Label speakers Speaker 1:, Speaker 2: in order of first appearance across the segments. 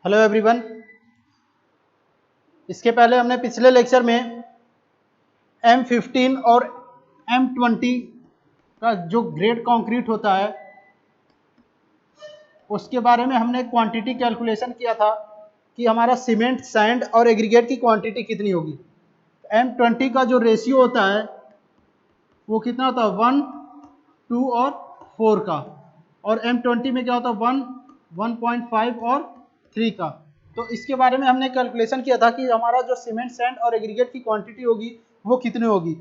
Speaker 1: Hello everyone. इसके पहले हमने पिछले लेक्चर में M15 और M20 का जो ग्रेड कंक्रीट होता है उसके बारे में हमने क्वांटिटी कैलकुलेशन किया था कि हमारा सीमेंट, सैंड और एग्रीगेट की क्वांटिटी कितनी होगी। M20 का जो रेशियो होता है वो कितना होता है 1, 2 और 4 का, और M20 में क्या होता है 1, 1.5 और 3 का। तो इसके बारे में हमने कैलकुलेशन किया था कि हमारा जो सीमेंट, सैंड और एग्रीगेट की क्वांटिटी होगी वो कितनी होगी।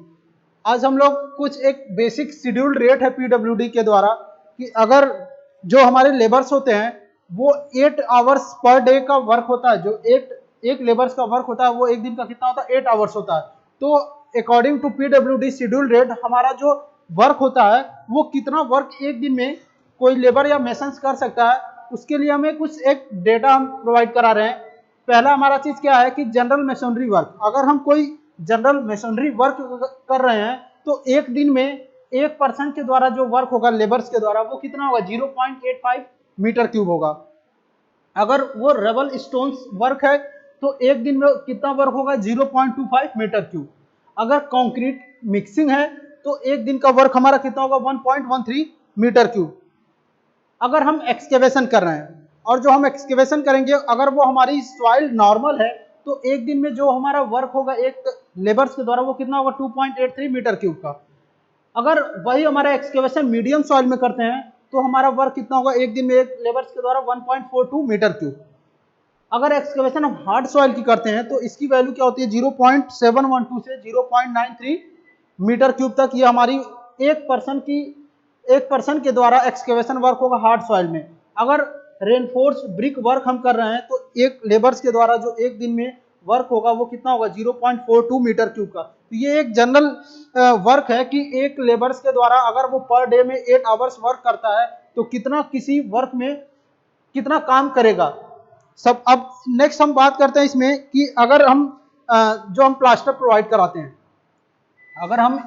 Speaker 1: आज हम लोग कुछ एक बेसिक शेड्यूल्ड रेट है पीडब्ल्यूडी के द्वारा कि अगर जो हमारे लेबर्स होते हैं वो 8 आवर्स पर डे का वर्क होता है, जो एक लेबर्स का वर्क होता है वो एक दिन का कितना होता है 8 आवर्स होता है। तो according to PWD schedule rate हमारा जो वर्क होता है वो कितना वर्क एक दिन में कोई लेबर या मेसन्स कर सकता है, उसके लिए हमें कुछ एक डेटा हम प्रोवाइड करा रहे हैं। पहला हमारा चीज क्या है कि जनरल मेसनरी वर्क। अगर हम कोई जनरल मेसनरी वर्क कर रहे हैं तो एक दिन में एक पर्सन के द्वारा जो वर्क होगा लेबर्स के द्वारा वो कितना होगा 0.85 मीटर क्यूब होगा। अगर वो रबल स्टोन्स वर्क है तो एक दिन में कितना वर्क होगा 0.25 मीटर क्यूब। अगर कंक्रीट मिक्सिंग है तो एक दिन का वर्क हमारा कितना होगा 1.13 मीटर क्यूब। अगर हम एक्सकेवेशन कर रहे हैं और जो हम एक्सकेवेशन करेंगे अगर वो हमारी सॉइल नॉर्मल है तो एक दिन में जो हमारा वर्क होगा एक लेबर्स के द्वारा वो कितना होगा 2.83 मीटर क्यूब का। अगर वही हमारा एक्सकेवेशन मीडियम सॉइल में करते हैं तो हमारा वर्क कितना होगा एक दिन में एक लेबर्स के द्वारा 1.42 मीटर क्यूब। अगर एक्सकेवेशन हम हार्ड सॉइल की करते हैं तो इसकी वैल्यू क्या होती है 0.712 से 0.93 मीटर क्यूब तक। ये हमारी एक पर्सन के द्वारा एक्सकेवेशन वर्क होगा हार्ड सॉइल में। अगर रेनफोर्स ब्रिक वर्क हम कर रहे हैं तो एक लेबर्स के द्वारा जो एक दिन में वर्क होगा वो कितना होगा 0.42 मीटर क्यूब का। तो ये एक जनरल वर्क है कि एक लेबर्स के द्वारा अगर वो पर डे में 8 आवर्स वर्क करता है तो कितना किसी वर्क में कितना काम करेगा सब। अब नेक्स्ट हम बात करते हैं इसमें कि अगर हम जो हम प्लास्टर प्रोवाइड कराते हैं, अगर हम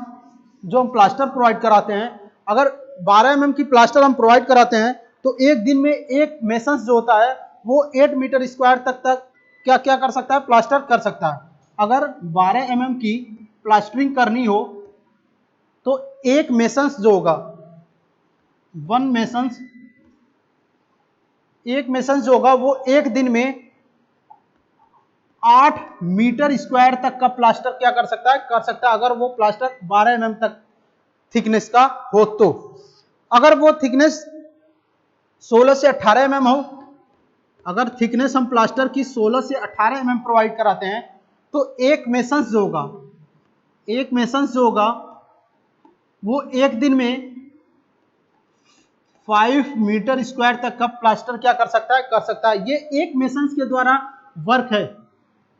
Speaker 1: जो हम प्लास्टर प्रोवाइड कराते हैं अगर 12 mm की प्लास्टर हम प्रोवाइड कराते हैं तो एक दिन में एक मेसन्स जो होता है वो 8 मीटर स्क्वायर तक क्या क्या कर सकता है प्लास्टर कर सकता है। अगर 12 mm की प्लास्टरिंग करनी हो तो एक मेसन्स जो होगा एक मेसन्स जो होगा वो एक दिन में 8 मीटर स्क्वायर तक का प्लास्टर क्या कर सकता है अगर वो प्लास्टर 12 mm तक थिकनेस का हो तो। अगर वो थिकनेस 16 से 18 mm हो, अगर थिकनेस हम प्लास्टर की 16 से 18 mm प्रोवाइड कराते हैं तो एक मेसन्स जो होगा वो एक दिन में 5 मीटर स्क्वायर तक का प्लास्टर क्या कर सकता है। ये एक मेसन्स के द्वारा वर्क है।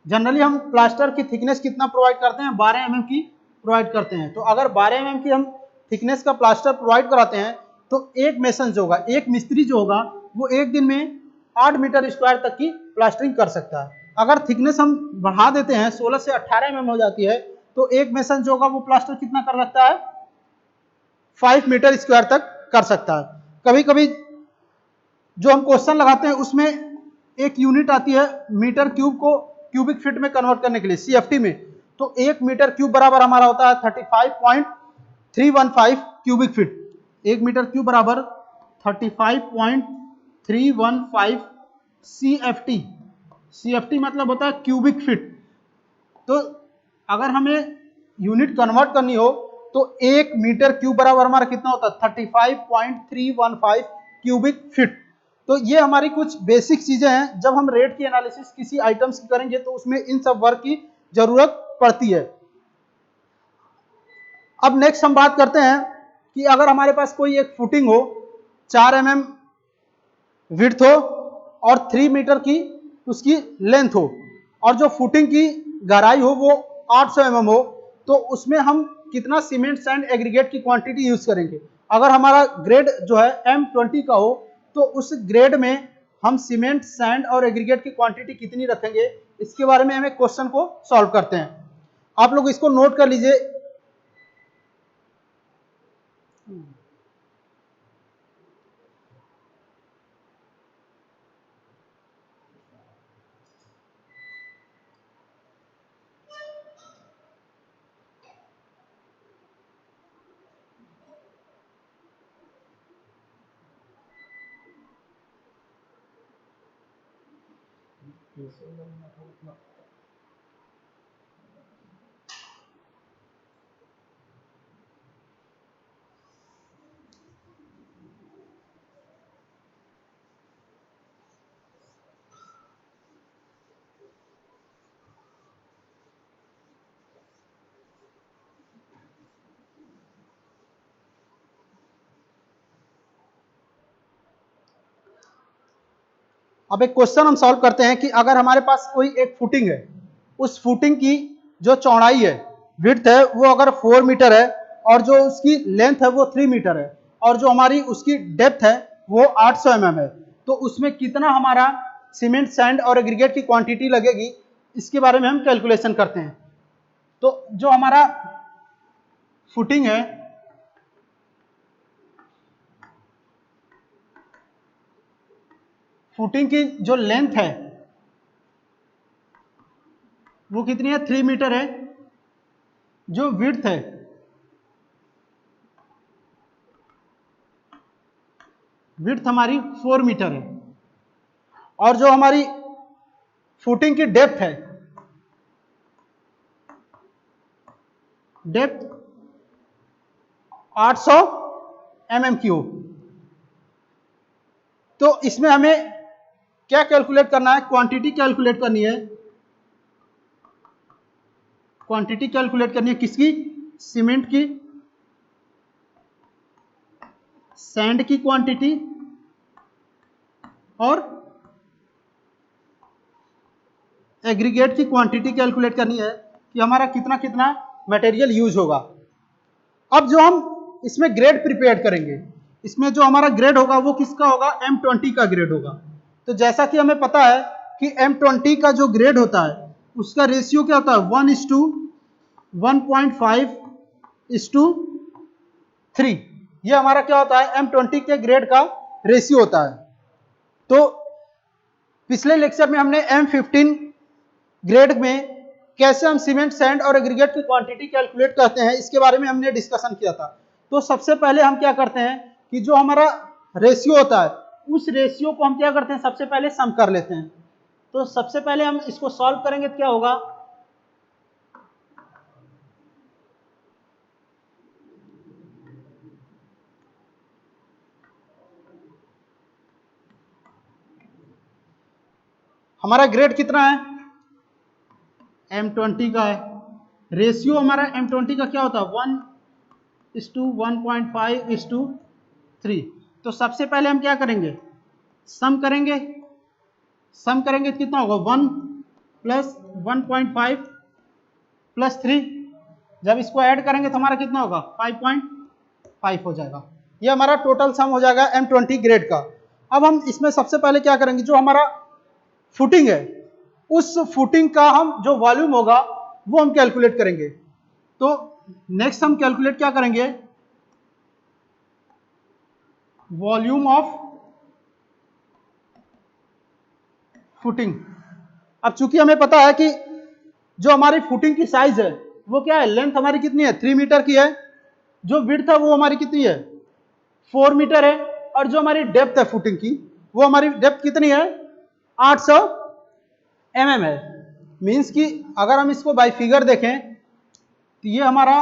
Speaker 1: जनरली हम प्लास्टर की थिकनेस कितना प्रोवाइड करते हैं 12 mm की प्रोवाइड करते हैं। तो अगर 12 mm की हम थिकनेस का प्लास्टर प्रोवाइड कराते हैं तो एक मेसन जो होगा एक मिस्त्री जो होगा वो एक दिन में 8 मीटर स्क्वायर तक की प्लास्टरिंग कर सकता है। अगर थिकनेस हम बढ़ा देते हैं 16 से 18 mm हो जाती है तो एक मेसन जो होगा वो प्लास्टर कितना कर सकता है 5 मीटर स्क्वायर तक कर सकता है। कभी कभी जो हम क्वेश्चन लगाते हैं उसमें एक यूनिट आती है मीटर क्यूब को क्यूबिक फीट में कन्वर्ट करने के लिए सीएफटी में। तो 1 मीटर क्यूब बराबर हमारा होता है 35.315 क्यूबिक फीट। 1 मीटर क्यूब बराबर 35.315 सीएफटी। सीएफटी मतलब होता है क्यूबिक फीट। तो अगर हमें यूनिट कन्वर्ट करनी हो तो 1 मीटर क्यूब बराबर हमारा कितना होता है 35.315 क्यूबिक फीट। तो ये हमारी कुछ बेसिक चीजें हैं। जब हम रेट की एनालिसिस किसी आइटम्स की करेंगे तो उसमें इन सब वर्क की जरूरत पड़ती है। अब नेक्स्ट हम बात करते हैं कि अगर हमारे पास कोई एक फुटिंग हो 4 mm विड्थ हो और 3 मीटर की उसकी लेंथ हो और जो फुटिंग की गहराई हो वो 800 mm हो तो उसमें हम कितना सीमेंट, सैंड, एग्रीगेट की क्वांटिटी यूज करेंगे। अगर हमारा ग्रेड जो है M20 का हो तो उस ग्रेड में हम सीमेंट, सैंड और एग्रीगेट की क्वांटिटी कितनी रखेंगे, इसके बारे में हमें क्वेश्चन को सॉल्व करते हैं। आप लोग इसको नोट कर लीजिए। अब एक क्वेश्चन हम सॉल्व करते हैं कि अगर हमारे पास कोई एक फुटिंग है, उस फुटिंग की जो चौड़ाई है, विड्थ है, वो अगर 4 मीटर है और जो उसकी लेंथ है वो 3 मीटर है और जो हमारी उसकी डेप्थ है वो 800 mm है, तो उसमें कितना हमारा सीमेंट, सैंड और एग्रीगेट की क्वांटिटी लगेगी, इसके बारे में हम कैलकुलेशन करते हैं। तो जो हमारा फुटिंग है, फुटिंग की जो लेंथ है वो कितनी है, 3 मीटर है। जो विड्थ है, विड्थ हमारी 4 मीटर है और जो हमारी फुटिंग की डेप्थ है, डेप्थ 800 mm3। तो इसमें हमें क्या कैलकुलेट करना है, क्वांटिटी कैलकुलेट करनी है। क्वांटिटी कैलकुलेट करनी है किसकी, सीमेंट की, सैंड की क्वांटिटी और एग्रीगेट की क्वांटिटी कैलकुलेट करनी है कि हमारा कितना कितना मटेरियल यूज होगा। अब जो हम इसमें ग्रेड प्रिपेयर करेंगे, इसमें जो हमारा ग्रेड होगा वो किसका होगा, M20 का ग्रेड होगा। तो जैसा कि हमें पता है कि M20 का जो ग्रेड होता है उसका रेशियो क्या होता है, 1:1.5:3। ये हमारा क्या होता है, M20 के ग्रेड का रेशियो होता है। तो पिछले लेक्चर में हमने M15 ग्रेड में कैसे हम सीमेंट, सैंड और एग्रीगेट की क्वांटिटी कैलकुलेट करते हैं, इसके बारे में हमने डिस्कशन किया था। तो सबसे पहले हम क्या करते हैं कि जो हमारा रेशियो होता है उस रेशियो को हम क्या करते हैं, सबसे पहले सम कर लेते हैं। तो सबसे पहले हम इसको सॉल्व करेंगे तो क्या होगा, हमारा ग्रेड कितना है, M20 का है। रेशियो हमारा M20 का क्या होता है, 1:1.5:3। तो सबसे पहले हम क्या करेंगे, सम करेंगे। सम करेंगे तो कितना होगा, 1 + 1.5 + 3। जब इसको ऐड करेंगे तो हमारा कितना होगा, 5.5 हो जाएगा। ये हमारा टोटल सम हो जाएगा M20 ग्रेड का। अब हम इसमें सबसे पहले क्या करेंगे, जो हमारा फुटिंग है उस फुटिंग का हम जो वॉल्यूम होगा वो हम कैलकुलेट करेंगे। तो नेक्स्ट हम कैलकुलेट क्या करेंगे, वॉल्यूम ऑफ फुटिंग। अब चूंकि हमें पता है कि जो हमारी फुटिंग की साइज है वो क्या है, लेंथ हमारी कितनी है, 3 मीटर की है। जो विड्थ है वो हमारी कितनी है, 4 मीटर है। और जो हमारी डेप्थ है फुटिंग की, वो हमारी डेप्थ कितनी है, 800 mm है। मीन्स कि अगर हम इसको बाय फिगर देखें तो ये हमारा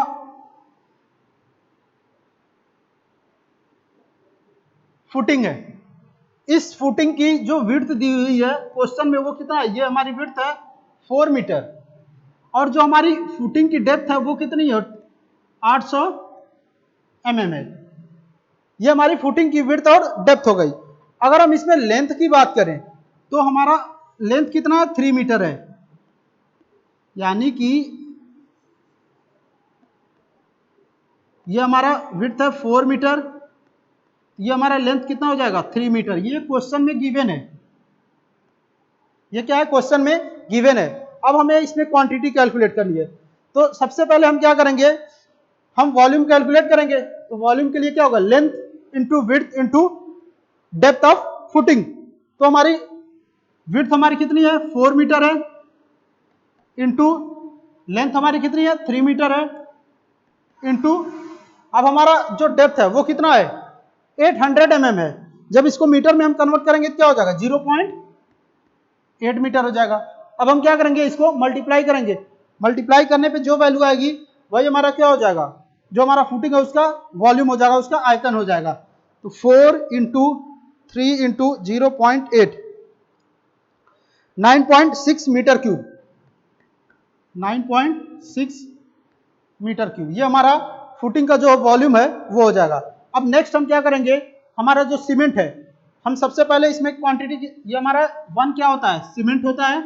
Speaker 1: फुटिंग है। इस फुटिंग की जो विड्थ दी हुई है क्वेश्चन में वो कितना है, ये हमारी विड्थ है 4 मीटर और जो हमारी फुटिंग की डेप्थ है वो कितनी है, 800 mm है। ये हमारी फुटिंग की विड्थ और डेप्थ हो गई। अगर हम इसमें लेंथ की बात करें तो हमारा लेंथ कितना, 3 मीटर है। यानी कि ये हमारा विड्थ है 4 मीटर, ये हमारा लेंथ कितना हो जाएगा, 3 मीटर। ये क्वेश्चन में गिवन है, ये क्या है, क्वेश्चन में गिवन है। अब हमें इसमें क्वांटिटी कैलकुलेट करनी है। तो सबसे पहले हम क्या करेंगे, हम वॉल्यूम कैलकुलेट करेंगे। तो वॉल्यूम के लिए क्या होगा, length into width into depth of footing. तो हमारी विड्थ हमारी कितनी है, 4 मीटर है, इंटू लेंथ हमारी कितनी है, 3 मीटर है, इंटू अब हमारा जो डेप्थ है वो कितना है, 800 mm है। जब इसको मीटर में हम कन्वर्ट करेंगे तो क्या हो जाएगा, 8 मीटर हो जाएगा। अब हम क्या करेंगे, इसको मल्टीप्लाई करेंगे, मल्टीप्लाई करने पे जो वैल्यू आएगी वही हमारा क्या हो जाएगा, जो हमारा फुटिंग है उसका वॉल्यूम हो जाएगा, उसका आयतन हो जाएगा। तो 4 into 3 into 0.8 9.6 metre cube, 9.6 metre cube, ये हमारा फुटिंग का जो वॉल्यूम है वो हो जाएगा। अब नेक्स्ट हम क्या करेंगे, हमारा जो सीमेंट है, हम सबसे पहले इसमें क्वांटिटी, ये हमारा 1 क्या होता है, सीमेंट होता है,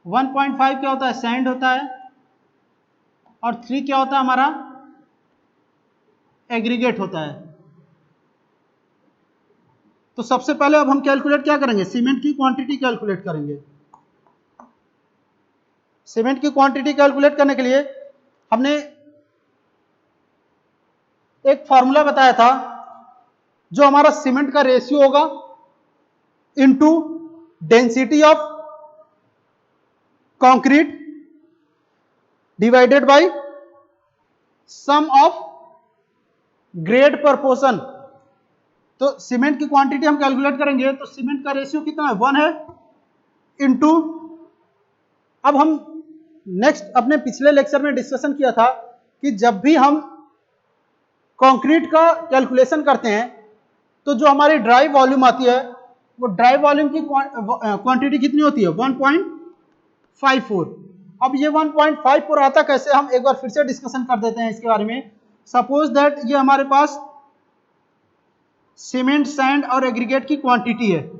Speaker 1: 1.5 क्या होता है, सैंड होता है, और 3 क्या होता है हमारा, एग्रीगेट होता है। तो सबसे पहले अब हम कैलकुलेट क्या करेंगे, सीमेंट की क्वांटिटी कैलकुलेट करेंगे। सीमेंट की क्वांटिटी कैलकुलेट करने के लिए हमने एक फॉर्मूला बताया था, जो हमारा सीमेंट का रेशियो होगा into density of concrete divided by sum of grade proportion. तो सीमेंट की क्वांटिटी हम कैलकुलेट करेंगे तो सीमेंट का रेशियो कितना है, 1 है, इनटू, अब हम नेक्स्ट अपने पिछले लेक्चर में डिस्कशन किया था कि जब भी हम कंक्रीट का कैलकुलेशन करते हैं तो जो हमारी ड्राई वॉल्यूम आती है, वो ड्राई वॉल्यूम की क्वांटिटी कितनी होती है, 1.54। अब ये 1.54 आता कैसे, हम एक बार फिर से डिस्कशन कर देते हैं इसके बारे में। सपोज दैट ये हमारे पास सीमेंट, सैंड और एग्रीगेट की क्वांटिटी है,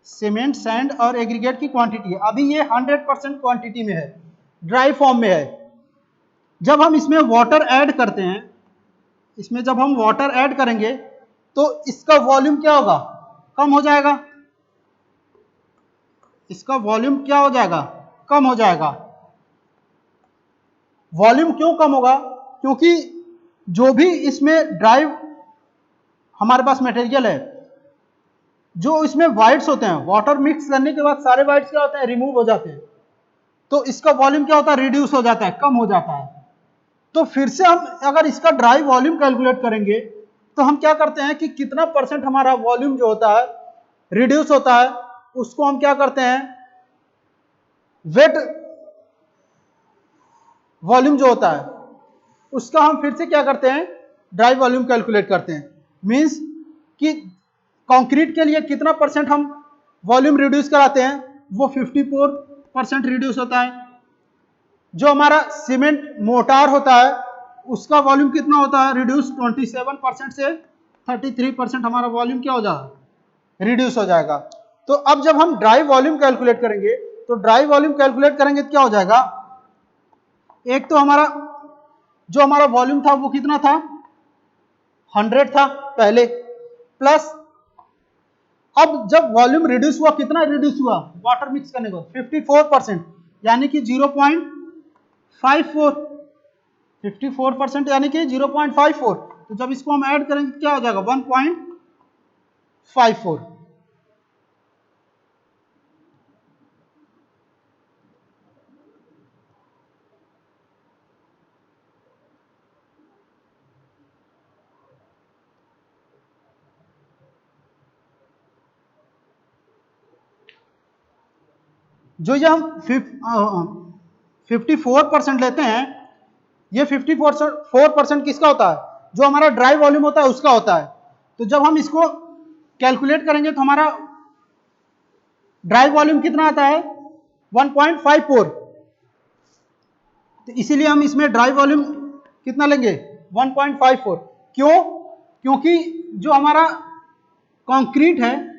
Speaker 1: सीमेंट, सैंड और एग्रीगेट की क्वांटिटी है। अभी ये 100% क्वांटिटी में है, ड्राई फॉर्म में है। जब हम इसमें वाटर ऐड करते हैं, इसमें जब हम वाटर ऐड करेंगे तो इसका वॉल्यूम क्या होगा, कम हो जाएगा, इसका वॉल्यूम क्या हो जाएगा, कम हो जाएगा। वॉल्यूम क्यों कम होगा, क्योंकि जो भी इसमें ड्राई हमारे पास मटेरियल है, जो इसमें वाइट्स होते हैं, वाटर मिक्स करने के बाद सारे वाइट्स क्या होते हैं, रिमूव हो जाते हैं, तो इसका वॉल्यूम क्या होता है, रिड्यूस हो जाता है, कम हो जाता है। तो फिर से हम अगर इसका ड्राई वॉल्यूम कैलकुलेट करेंगे तो हम क्या करते हैं कि कितना परसेंट हमारा वॉल्यूम जो होता है रिड्यूस होता है, उसको हम क्या करते हैं, वेट वॉल्यूम जो होता है उसका हम फिर से क्या करते हैं, ड्राई वॉल्यूम कैलकुलेट करते हैं। मींस कि कंक्रीट के लिए कितना परसेंट हम वॉल्यूम रिड्यूस कराते हैं, वो 54% रिड्यूस होता है। जो हमारा सीमेंट मोटार होता है उसका वॉल्यूम कितना होता है, रिड्यूस 27% से 33% हमारा वॉल्यूम क्या हो जाएगा, रिड्यूस हो जाएगा। तो अब जब हम ड्राई वॉल्यूम कैलकुलेट करेंगे तो ड्राई वॉल्यूम कैलकुलेट करेंगे तो क्या हो जाएगा, एक तो हमारा जो हमारा वॉल्यूम था वो कितना था, 100 था पहले, प्लस अब जब वॉल्यूम रिड्यूस हुआ, कितना रिड्यूस हुआ, वाटर मिक्स करने को 54%, यानी कि 0.54, 54% यानी कि 0.54। तो जब इसको हम ऐड करेंगे क्या हो जाएगा, 1.54। जो ये हम 54% लेते हैं, ये 54% किसका होता है, जो हमारा ड्राई वॉल्यूम होता है उसका होता है। तो जब हम इसको कैलकुलेट करेंगे तो हमारा ड्राई वॉल्यूम कितना आता है, 1.54। तो इसीलिए हम इसमें ड्राई वॉल्यूम कितना लेंगे, 1.54। क्यों, क्योंकि जो हमारा कंक्रीट है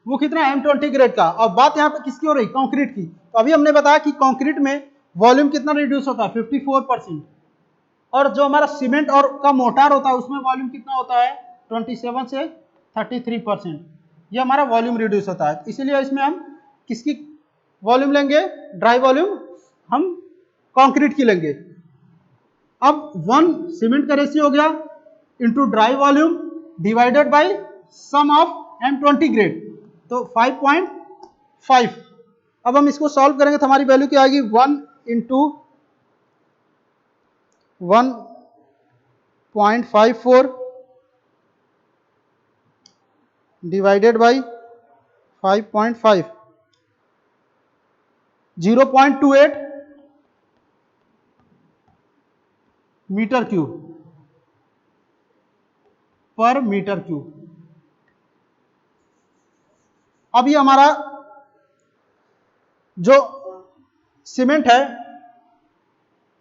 Speaker 1: वो कितना, M20 ग्रेड का, और बात यहाँ पे किसकी हो रही, कंक्रीट की। तो अभी हमने बताया कि कंक्रीट में वॉल्यूम कितना रिड्यूस होता है, 54%, और जो हमारा सीमेंट और का मोटार होता है उसमें वॉल्यूम कितना होता है, 27 से 33%। ये हमारा वॉल्यूम रिड्यूस होता है, इसीलिए इसमें हम किसकी वॉल्यूम लेंगे, ड्राई वॉल्यूम हम कंक्रीट की लेंगे। अब 1 सीमेंट का रेशियो हो गया into dry volume divided by sum of M20 grade, तो 5.5। अब हम इसको सॉल्व करेंगे तो हमारी वैल्यू क्या आएगी, 1 into 1.54 divided by 5.5, 0.28 metre cube per metre cube. अब ये हमारा जो सीमेंट है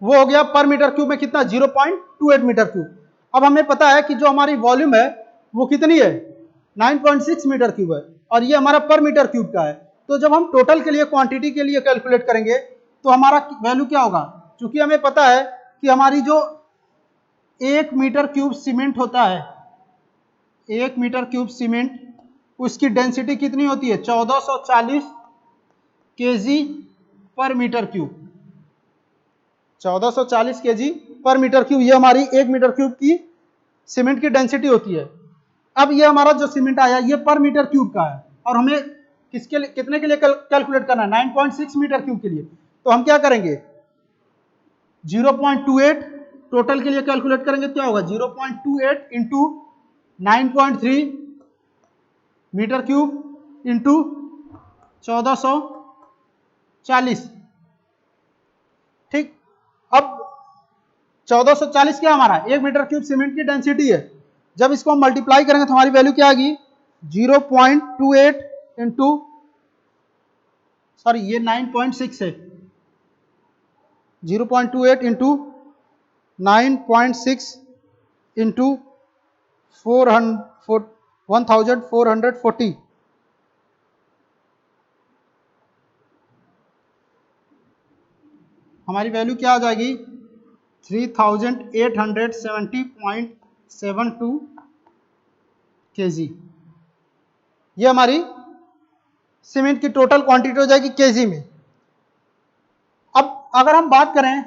Speaker 1: वो हो गया पर मीटर क्यूब में कितना, 0.28 मीटर क्यूब। अब हमें पता है कि जो हमारी वॉल्यूम है वो कितनी है, 9.6 मीटर क्यूब है, और ये हमारा पर मीटर क्यूब का है। तो जब हम टोटल के लिए, क्वांटिटी के लिए कैलकुलेट करेंगे तो हमारा वैल्यू क्या होगा, क्योंकि हमें पता है कि हमारी जो 1 मीटर क्यूब सीमेंट होता है, 1 मीटर क्यूब सीमेंट, उसकी डेंसिटी कितनी होती है, 1440 केजी पर मीटर क्यूब, 1440 केजी पर मीटर क्यूब, ये हमारी 1 मीटर क्यूब की सीमेंट की डेंसिटी होती है। अब ये हमारा जो सीमेंट आया ये पर मीटर क्यूब का है, और हमें किसके लिए, कितने के लिए कैलकुलेट करना है, 9.6 मीटर क्यूब के लिए। तो हम क्या करेंगे, 0.28 टोटल के लिए कैलकुलेट करेंगे, क्या होगा, 0.28 इंटू 9.3 मीटर क्यूब इंटू 1440। ठीक, अब 1440 क्या हमारा 1 मीटर क्यूब सीमेंट की डेंसिटी है। जब इसको हम मल्टीप्लाई करेंगे तो हमारी वैल्यू क्या आएगी, 0.28 इंटू, सॉरी ये 9.6 है, 0.28 इंटू 9.6 इंटू 1440, हमारी वैल्यू क्या आ जाएगी, 3870.72 केजी। ये हमारी सीमेंट की टोटल क्वांटिटी हो जाएगी केजी में। अब अगर हम बात करें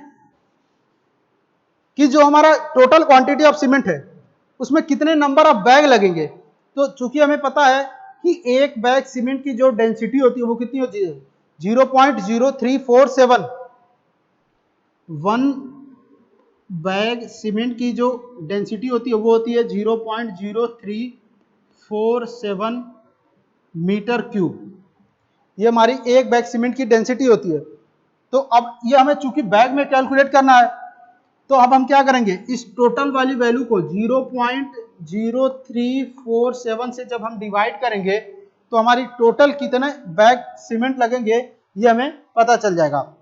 Speaker 1: कि जो हमारा टोटल क्वांटिटी ऑफ सीमेंट है उसमें कितने नंबर ऑफ बैग लगेंगे, तो चूंकि हमें पता है कि एक बैग सीमेंट की जो डेंसिटी होती है वो कितनी होती है, 0.0347। वन बैग सीमेंट की जो डेंसिटी होती है वो होती है 0.0347 मीटर क्यूब। ये हमारी एक बैग सीमेंट की डेंसिटी होती है। तो अब ये हमें चूंकि बैग में कैलकुलेट करना है, तो अब हम क्या करेंगे, इस टोटल वाली वैल्यू को 0.0347 से जब हम डिवाइड करेंगे तो हमारी टोटल कितने बैग सीमेंट लगेंगे ये हमें पता चल जाएगा।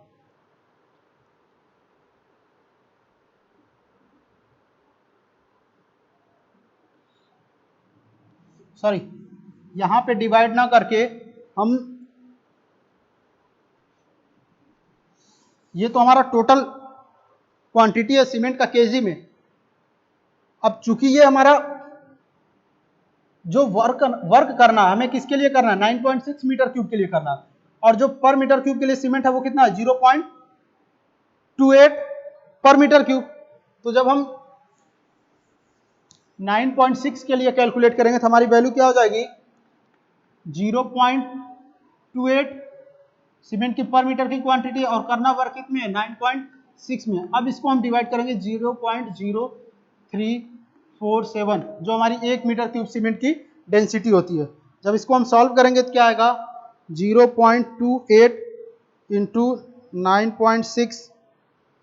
Speaker 1: सॉरी, यहां पे डिवाइड ना करके हम, ये तो हमारा टोटल क्वांटिटी है सीमेंट का केजी में। अब चूंकि ये हमारा जो वर्क करना है हमें किसके लिए करना है, 9.6 मीटर क्यूब के लिए करना है, और जो पर मीटर क्यूब के लिए सीमेंट है वो कितना है, 0.28 पर मीटर क्यूब। तो जब हम 9.6 के लिए कैलकुलेट करेंगे तो हमारी वैल्यू क्या हो जाएगी, 0.28 सीमेंट की पर मीटर की क्वांटिटी, और करना वर्क कितने है, 9.6 में। अब इसको हम डिवाइड करेंगे 0.0347 जो हमारी 1 मीटर क्यूब सीमेंट की डेंसिटी होती है। जब इसको हम सॉल्व करेंगे तो क्या आएगा, 0.28 into 9.6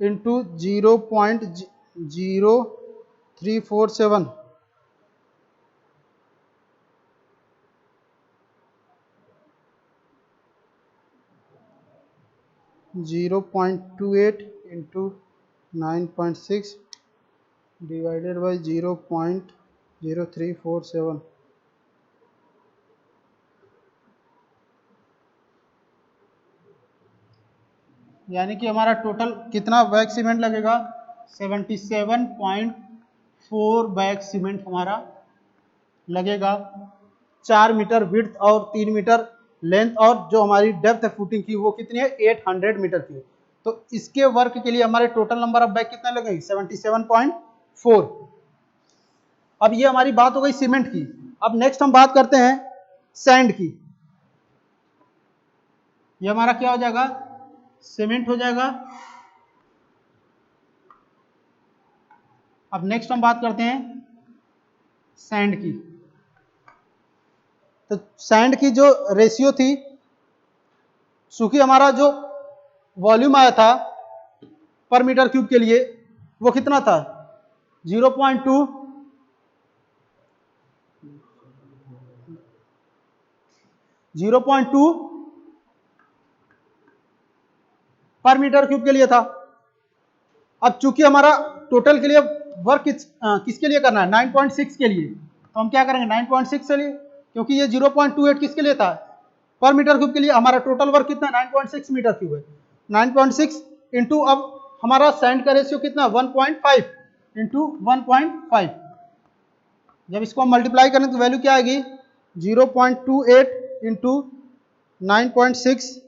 Speaker 1: into 0.0347, 0.28 into 9.6 divided by 0.0347, यानी कि हमारा टोटल कितना बैग सीमेंट लगेगा, 77.4 बैग सीमेंट हमारा लगेगा। 4 मीटर विड्थ और 3 मीटर लेंथ, और जो हमारी डेप्थ है फुटिंग की वो कितनी है, 800 मीटर की। तो इसके वर्क के लिए हमारे टोटल नंबर ऑफ बैग कितने लगेंगे, 77.4। अब ये हमारी बात हो गई सीमेंट की। अब नेक्स्ट हम बात करते हैं सैंड की। ये हमारा क्या हो जाएगा, सीमेंट हो जाएगा। अब नेक्स्ट हम बात करते हैं सैंड की। तो सैंड की जो रेशियो थी, चूंकि हमारा जो वॉल्यूम आया था पर मीटर क्यूब के लिए वो कितना था 0.2 पर मीटर क्यूब के लिए था। अब चूंकि हमारा टोटल के लिए वर्क किसके लिए करना है 9.6 के लिए, तो हम क्या करेंगे 9.6 से लिए, क्योंकि ये 0.28 किसके लिए था पर मीटर क्यूब के लिए। हमारा टोटल वर्क कितना 9.6 मीटर क्यूब है। 9.6 इंटू अब हमारा सैंड का रेशियो कितना 1.5 इंटू 1.5। जब इसको हम मल्टीप्लाई करें तो वैल्यू क्या आएगी 0.28 इंटू 9.6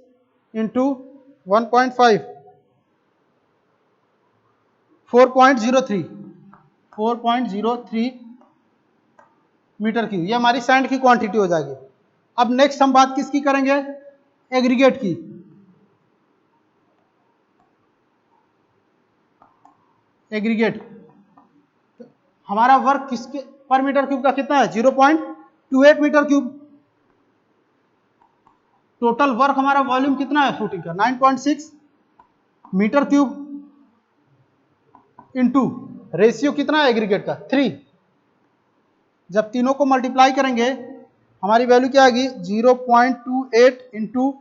Speaker 1: इंटू 1.5 4.03 मीटर क्यूब, ये हमारी सैंड की क्वांटिटी हो जाएगी। अब नेक्स्ट हम बात किसकी करेंगे एग्रीगेट की। एग्रीगेट हमारा वर्क किसके पर मीटर क्यूब का कितना है 0.28 मीटर क्यूब। टोटल वर्क हमारा वॉल्यूम कितना है फुटिंग का 9.6 मीटर क्यूब इंटू रेशियो कितना है एग्रीगेट का 3। जब तीनों को मल्टीप्लाई करेंगे हमारी वैल्यू क्या आएगी 0.28 इंटू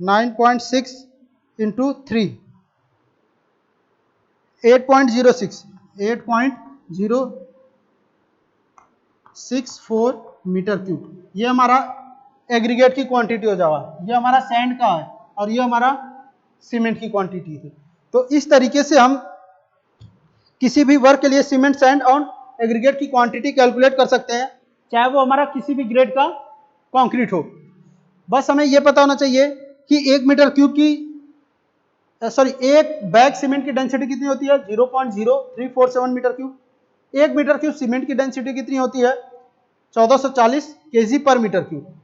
Speaker 1: 9.6 इंटू 3 8.064 मीटर क्यूब। ये हमारा एग्रीगेट की क्वांटिटी हो जाएगा। ये हमारा सैंड का है और ये हमारा सीमेंट की क्वांटिटी थी। तो इस तरीके से हम किसी भी वर्क के लिए सीमेंट सैंड और एग्रीगेट की क्वांटिटी कैलकुलेट कर सकते हैं, चाहे वो हमारा किसी भी ग्रेड का कंक्रीट हो। बस हमें यह पता होना चाहिए कि 1 मीटर क्यूब की एक बैग सीमेंट की डेंसिटी कितनी होती है 0.0347 metre cube. 1 metre cube cement की डेंसिटी कितनी होती है 1440 केजी पर मीटर क्यूब।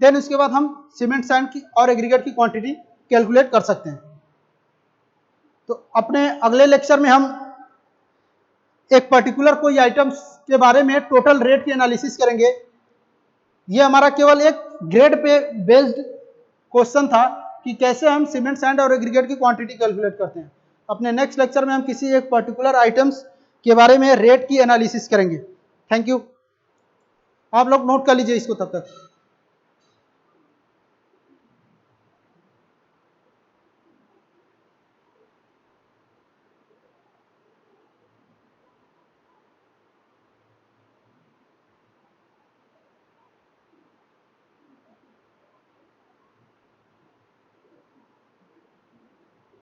Speaker 1: देन उसके बाद हम सीमेंट सैंड की और एग्रीगेट की क्वांटिटी कैलकुलेट कर सकते हैं। तो अपने अगले लेक्चर में हम एक पर्टिकुलर कोई आइटम्स के बारे में टोटल रेट की एनालिसिस करेंगे। ये हमारा केवल एक ग्रेड पे बेस्ड क्वेश्चन था कि कैसे हम सीमेंट सैंड और एग्रीगेट की क्वांटिटी कैलकुलेट करते हैं। अपने नेक्स्ट लेक्चर में हम किसी एक पर्टिकुलर आइटम्स के बारे में रेट की एनालिसिस करेंगे। Thank you. आप लोग नोट कर लीजिए इसको तब तक।